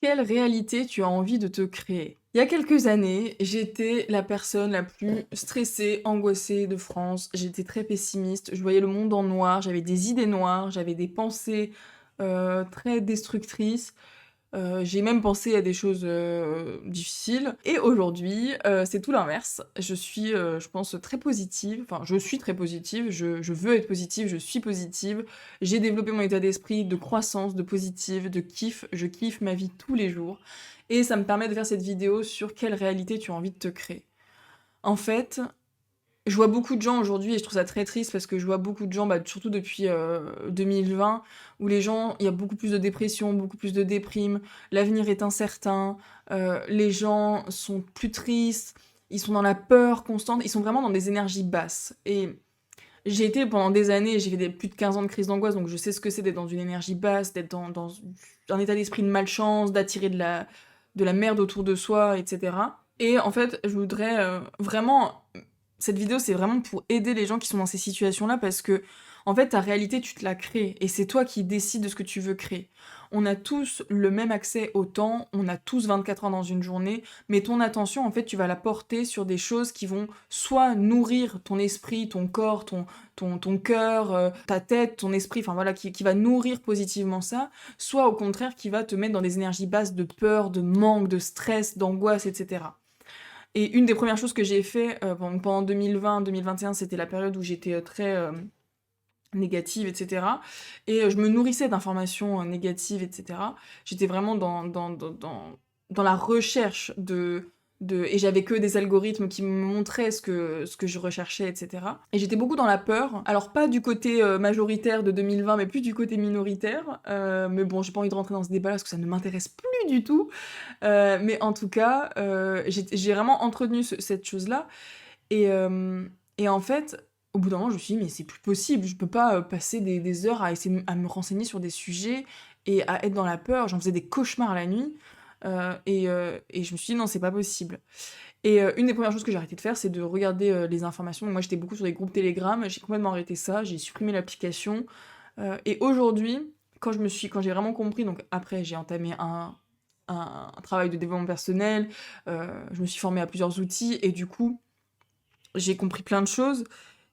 Quelle réalité tu as envie de te créer? Il y a quelques années, j'étais la personne la plus stressée, angoissée de France. J'étais très pessimiste, je voyais le monde en noir, j'avais des idées noires, j'avais des pensées, très destructrices. J'ai même pensé à des choses, difficiles et aujourd'hui, c'est tout l'inverse. Je suis, je pense très positive, enfin je suis très positive, je veux être positive, je suis positive. J'ai développé mon état d'esprit de croissance, de positive, de kiff. Je kiffe ma vie tous les jours et ça me permet de faire cette vidéo sur quelle réalité tu as envie de te créer. En fait, je vois beaucoup de gens aujourd'hui et je trouve ça très triste parce que je vois beaucoup de gens, bah, surtout depuis 2020, où les gens, il y a beaucoup plus de dépression, beaucoup plus de déprime, l'avenir est incertain, les gens sont plus tristes, ils sont dans la peur constante, ils sont vraiment dans des énergies basses. Et j'ai été pendant des années, j'ai fait plus de 15 ans de crise d'angoisse, donc je sais ce que c'est d'être dans une énergie basse, d'être dans un état d'esprit de malchance, d'attirer de la merde autour de soi, etc. Et en fait, je voudrais vraiment... Cette vidéo, c'est vraiment pour aider les gens qui sont dans ces situations-là, parce que, en fait, ta réalité, tu te la crées, et c'est toi qui décides de ce que tu veux créer. On a tous le même accès au temps, on a tous 24 heures dans une journée, mais ton attention, en fait, tu vas la porter sur des choses qui vont soit nourrir ton esprit, ton corps, ton cœur, ta tête, ton esprit, enfin voilà, qui va nourrir positivement ça, soit au contraire qui va te mettre dans des énergies basses de peur, de manque, de stress, d'angoisse, etc. Et une des premières choses que j'ai fait pendant 2020-2021, c'était la période où j'étais très négative, etc. Et je me nourrissais d'informations négatives, etc. J'étais vraiment dans la recherche et j'avais que des algorithmes qui me montraient ce que je recherchais, etc. Et j'étais beaucoup dans la peur. Alors pas du côté majoritaire de 2020, mais plus du côté minoritaire. Mais bon, j'ai pas envie de rentrer dans ce débat parce que ça ne m'intéresse plus du tout. Mais en tout cas, j'ai vraiment entretenu cette chose-là. Et en fait, au bout d'un moment, je me suis dit, mais c'est plus possible, je peux pas passer des heures à essayer à me renseigner sur des sujets et à être dans la peur. J'en faisais des cauchemars la nuit. Et je me suis dit, non, c'est pas possible. Et une des premières choses que j'ai arrêté de faire, c'est de regarder les informations. Moi, j'étais beaucoup sur des groupes Telegram, j'ai complètement arrêté ça, j'ai supprimé l'application. Et aujourd'hui, quand j'ai vraiment compris, donc après, j'ai entamé un travail de développement personnel, je me suis formée à plusieurs outils, et du coup, j'ai compris plein de choses,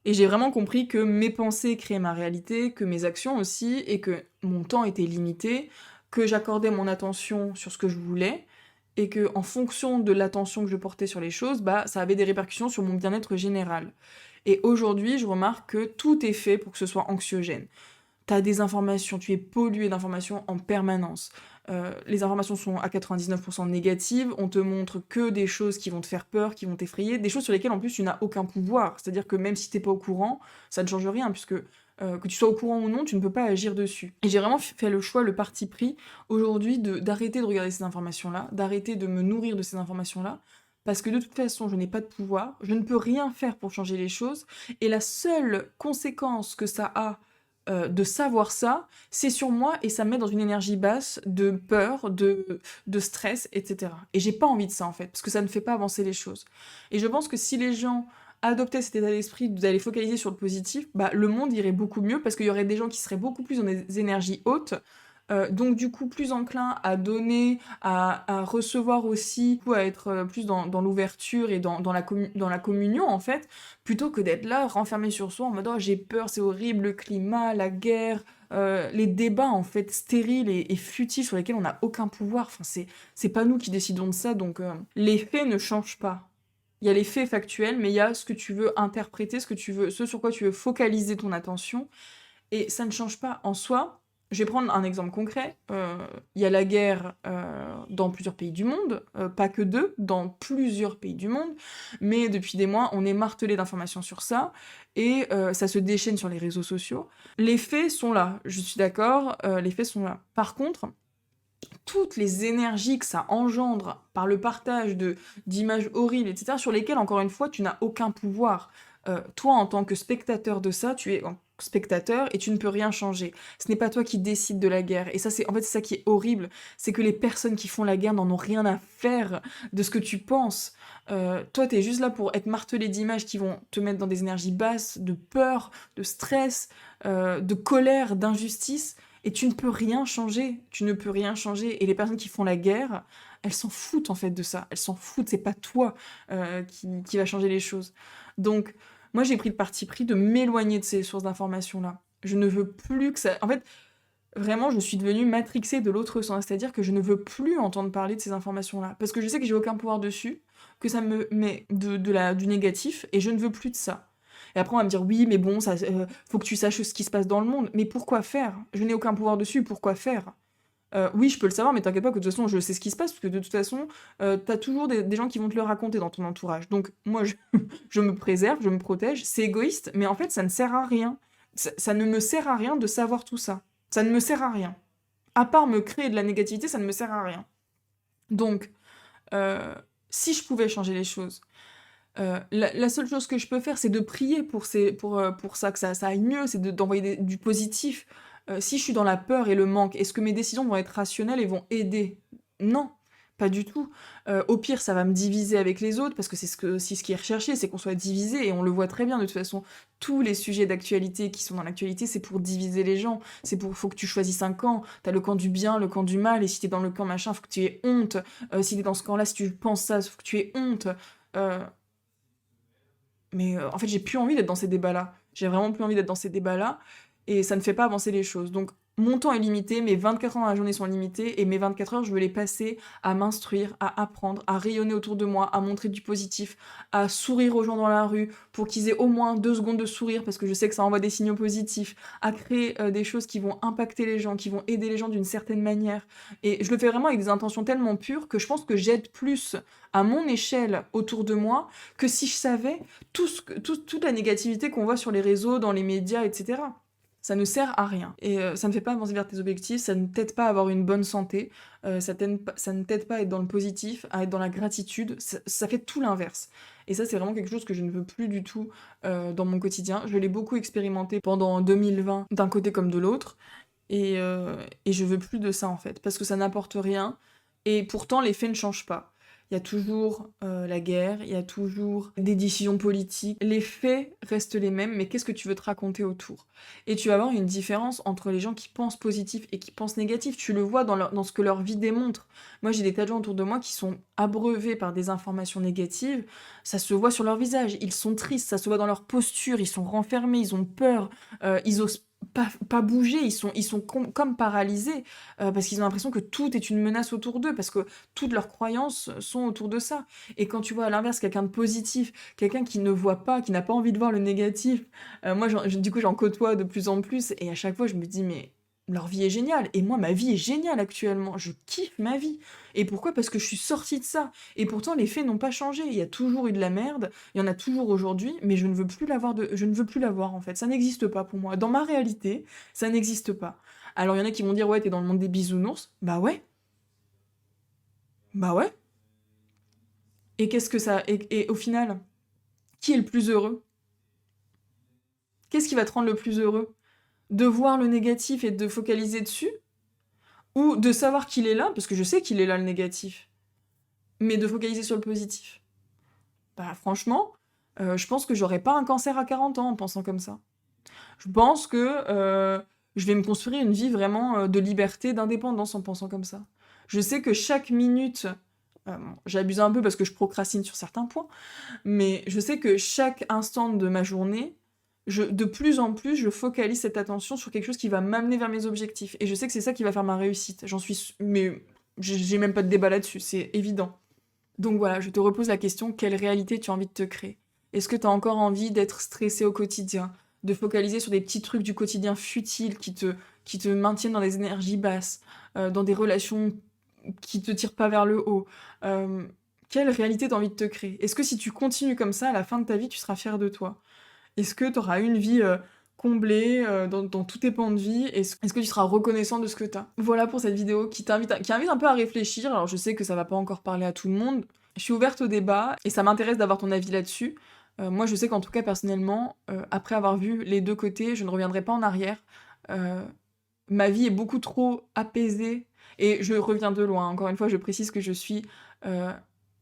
et j'ai vraiment compris que mes pensées créaient ma réalité, que mes actions aussi, et que mon temps était limité, que j'accordais mon attention sur ce que je voulais, et que en fonction de l'attention que je portais sur les choses, bah ça avait des répercussions sur mon bien-être général. Et aujourd'hui, je remarque que tout est fait pour que ce soit anxiogène. T'as des informations, tu es pollué d'informations en permanence. Les informations sont à 99% négatives, on te montre que des choses qui vont te faire peur, qui vont t'effrayer, des choses sur lesquelles en plus tu n'as aucun pouvoir. C'est-à-dire que même si t'es pas au courant, ça ne change rien, puisque que tu sois au courant ou non, tu ne peux pas agir dessus. Et j'ai vraiment fait le choix, le parti pris, aujourd'hui, d'arrêter de regarder ces informations-là, d'arrêter de me nourrir de ces informations-là, parce que de toute façon, je n'ai pas de pouvoir, je ne peux rien faire pour changer les choses, et la seule conséquence que ça a de savoir ça, c'est sur moi et ça me met dans une énergie basse de peur, de stress, etc. Et j'ai pas envie de ça en fait, parce que ça ne fait pas avancer les choses. Et je pense que si les gens adoptaient cet état d'esprit d'aller focaliser sur le positif, bah, le monde irait beaucoup mieux parce qu'il y aurait des gens qui seraient beaucoup plus dans des énergies hautes, donc du coup plus enclins à donner, à recevoir aussi, à être plus dans l'ouverture et dans la communion en fait, plutôt que d'être là renfermé sur soi en mode oh j'ai peur, c'est horrible, le climat, la guerre, les débats en fait stériles et futiles sur lesquels on n'a aucun pouvoir. Enfin c'est pas nous qui décidons de ça, donc les faits ne changent pas. Il y a les faits factuels, mais il y a ce que tu veux interpréter, ce sur quoi tu veux focaliser ton attention, et ça ne change pas en soi. Je vais prendre un exemple concret. Il y a la guerre dans plusieurs pays du monde, pas que deux, dans plusieurs pays du monde, mais depuis des mois, on est martelé d'informations sur ça, et ça se déchaîne sur les réseaux sociaux. Les faits sont là, je suis d'accord, les faits sont là. Par contre, toutes les énergies que ça engendre par le partage d'images horribles, etc., sur lesquelles, encore une fois, tu n'as aucun pouvoir. Toi, en tant que spectateur de ça, tu es un spectateur et tu ne peux rien changer. Ce n'est pas toi qui décides de la guerre. Et ça, en fait, c'est ça qui est horrible, c'est que les personnes qui font la guerre n'en ont rien à faire de ce que tu penses. Toi, t'es juste là pour être martelé d'images qui vont te mettre dans des énergies basses, de peur, de stress, de colère, d'injustice. Et tu ne peux rien changer, tu ne peux rien changer. Et les personnes qui font la guerre, elles s'en foutent en fait de ça. Elles s'en foutent, c'est pas toi qui va changer les choses. Donc, moi j'ai pris le parti pris de m'éloigner de ces sources d'informations-là. Je ne veux plus que ça... En fait, vraiment, je suis devenue matrixée de l'autre sens, c'est-à-dire que je ne veux plus entendre parler de ces informations-là, parce que je sais que j'ai aucun pouvoir dessus, que ça me met du négatif, et je ne veux plus de ça. Et après, on va me dire, oui, mais bon, faut que tu saches ce qui se passe dans le monde. Mais pourquoi faire? Je n'ai aucun pouvoir dessus, pourquoi faire? Oui, je peux le savoir, mais t'inquiète pas que de toute façon, je sais ce qui se passe, parce que de toute façon, t'as toujours des gens qui vont te le raconter dans ton entourage. Donc, moi, je me préserve, je me protège, c'est égoïste, mais en fait, ça ne sert à rien. Ça ne me sert à rien de savoir tout ça. Ça ne me sert à rien. À part me créer de la négativité, ça ne me sert à rien. Donc, euh, si je pouvais changer les choses, la seule chose que je peux faire, c'est de prier pour ça, que ça aille mieux, c'est d'envoyer du positif. Si je suis dans la peur et le manque, est-ce que mes décisions vont être rationnelles et vont aider? Non, pas du tout. Au pire, ça va me diviser avec les autres, parce que c'est ce qui est recherché, c'est qu'on soit divisé, et on le voit très bien de toute façon. Tous les sujets d'actualité qui sont dans l'actualité, c'est pour diviser les gens. Faut que tu choisisses un camp. T'as le camp du bien, le camp du mal, et si t'es dans le camp machin, faut que tu aies honte. Si t'es dans ce camp-là, si tu penses ça, faut que tu aies honte. Euh, mais en fait, j'ai plus envie d'être dans ces débats-là. J'ai vraiment plus envie d'être dans ces débats-là, et ça ne fait pas avancer les choses. Donc, mon temps est limité, mes 24 heures dans la journée sont limitées, et mes 24 heures, je veux les passer à m'instruire, à apprendre, à rayonner autour de moi, à montrer du positif, à sourire aux gens dans la rue, pour qu'ils aient au moins 2 secondes de sourire, parce que je sais que ça envoie des signaux positifs, à créer des choses qui vont impacter les gens, qui vont aider les gens d'une certaine manière. Et je le fais vraiment avec des intentions tellement pures que je pense que j'aide plus à mon échelle autour de moi que si je savais toute la négativité qu'on voit sur les réseaux, dans les médias, etc. Ça ne sert à rien. Et ça ne fait pas avancer vers tes objectifs, ça ne t'aide pas à avoir une bonne santé, ça ne t'aide pas à être dans le positif, à être dans la gratitude, ça fait tout l'inverse. Et ça, c'est vraiment quelque chose que je ne veux plus du tout dans mon quotidien. Je l'ai beaucoup expérimenté pendant 2020, d'un côté comme de l'autre, et je veux plus de ça en fait, parce que ça n'apporte rien, et pourtant les faits ne changent pas. Il y a toujours la guerre, il y a toujours des décisions politiques. Les faits restent les mêmes, mais qu'est-ce que tu veux te raconter autour? Et tu vas avoir une différence entre les gens qui pensent positif et qui pensent négatif. Tu le vois dans ce que leur vie démontre. Moi, j'ai des tas de gens autour de moi qui sont abreuvés par des informations négatives. Ça se voit sur leur visage. Ils sont tristes, ça se voit dans leur posture. Ils sont renfermés, ils ont peur, ils osent pas bouger, ils sont comme paralysés parce qu'ils ont l'impression que tout est une menace autour d'eux, parce que toutes leurs croyances sont autour de ça. Et quand tu vois à l'inverse quelqu'un de positif, quelqu'un qui ne voit pas, qui n'a pas envie de voir le négatif, moi du coup j'en côtoie de plus en plus, et à chaque fois je me dis mais leur vie est géniale, et moi ma vie est géniale actuellement, je kiffe ma vie. Et pourquoi? Parce que je suis sortie de ça. Et pourtant les faits n'ont pas changé, il y a toujours eu de la merde, il y en a toujours aujourd'hui, mais je ne veux plus je ne veux plus l'avoir en fait, ça n'existe pas pour moi. Dans ma réalité, ça n'existe pas. Alors il y en a qui vont dire ouais, t'es dans le monde des bisounours. Bah ouais, bah ouais. Et qu'est-ce que ça... Et au final, qui est le plus heureux? Qu'est-ce qui va te rendre le plus heureux? De voir le négatif et de focaliser dessus? Ou de savoir qu'il est là, parce que je sais qu'il est là le négatif, mais de focaliser sur le positif? Bah franchement, je pense que j'aurais pas un cancer à 40 ans en pensant comme ça. Je pense que je vais me construire une vie vraiment de liberté, d'indépendance en pensant comme ça. Je sais que chaque minute, bon, j'abuse un peu parce que je procrastine sur certains points, mais je sais que chaque instant de ma journée, de plus en plus, je focalise cette attention sur quelque chose qui va m'amener vers mes objectifs. Et je sais que c'est ça qui va faire ma réussite. Mais j'ai même pas de débat là-dessus, c'est évident. Donc voilà, je te repose la question, quelle réalité tu as envie de te créer? Est-ce que tu as encore envie d'être stressé au quotidien, de focaliser sur des petits trucs du quotidien futiles qui te maintiennent dans des énergies basses, dans des relations qui te tirent pas vers le haut? Euh, Quelle réalité tu as envie de te créer? Est-ce que si tu continues comme ça, à la fin de ta vie, tu seras fier de toi? Est-ce que tu auras une vie comblée dans tous tes pans de vie? Est-ce que tu seras reconnaissant de ce que tu as? Voilà pour cette vidéo qui invite un peu à réfléchir. Alors je sais que ça va pas encore parler à tout le monde. Je suis ouverte au débat et ça m'intéresse d'avoir ton avis là-dessus. Moi je sais qu'en tout cas personnellement, après avoir vu les deux côtés, je ne reviendrai pas en arrière. Euh, Ma vie est beaucoup trop apaisée et je reviens de loin. Encore une fois, je précise que euh,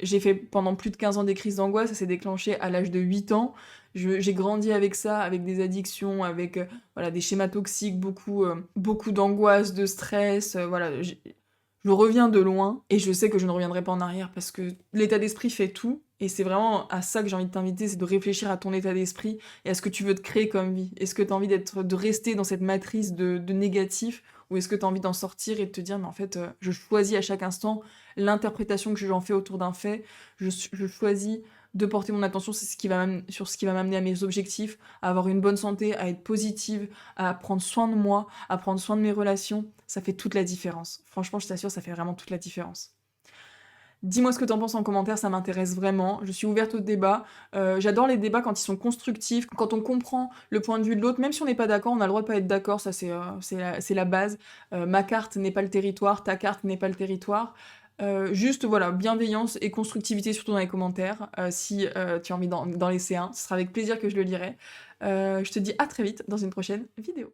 j'ai fait pendant plus de 15 ans des crises d'angoisse, ça s'est déclenché à l'âge de 8 ans. J'ai grandi avec ça, avec des addictions, avec voilà, des schémas toxiques, beaucoup d'angoisse, de stress. Voilà, je reviens de loin et je sais que je ne reviendrai pas en arrière parce que l'état d'esprit fait tout. Et c'est vraiment à ça que j'ai envie de t'inviter, c'est de réfléchir à ton état d'esprit et à ce que tu veux te créer comme vie. Est-ce que tu as envie de rester dans cette matrice de négatif ou est-ce que tu as envie d'en sortir et de te dire, mais en fait, je choisis à chaque instant l'interprétation que j'en fais autour d'un fait, je choisis de porter mon attention sur ce qui va m'amener à mes objectifs, à avoir une bonne santé, à être positive, à prendre soin de moi, à prendre soin de mes relations. Ça fait toute la différence. Franchement, je t'assure, ça fait vraiment toute la différence. Dis-moi ce que t'en penses en commentaire, ça m'intéresse vraiment. Je suis ouverte au débat. J'adore les débats quand ils sont constructifs, quand on comprend le point de vue de l'autre, même si on n'est pas d'accord, on a le droit de pas être d'accord, ça c'est la base. Ma carte n'est pas le territoire, ta carte n'est pas le territoire. Juste voilà, bienveillance et constructivité surtout dans les commentaires. Si tu as envie d'en laisser un, ce sera avec plaisir que je le lirai. Je te dis à très vite dans une prochaine vidéo.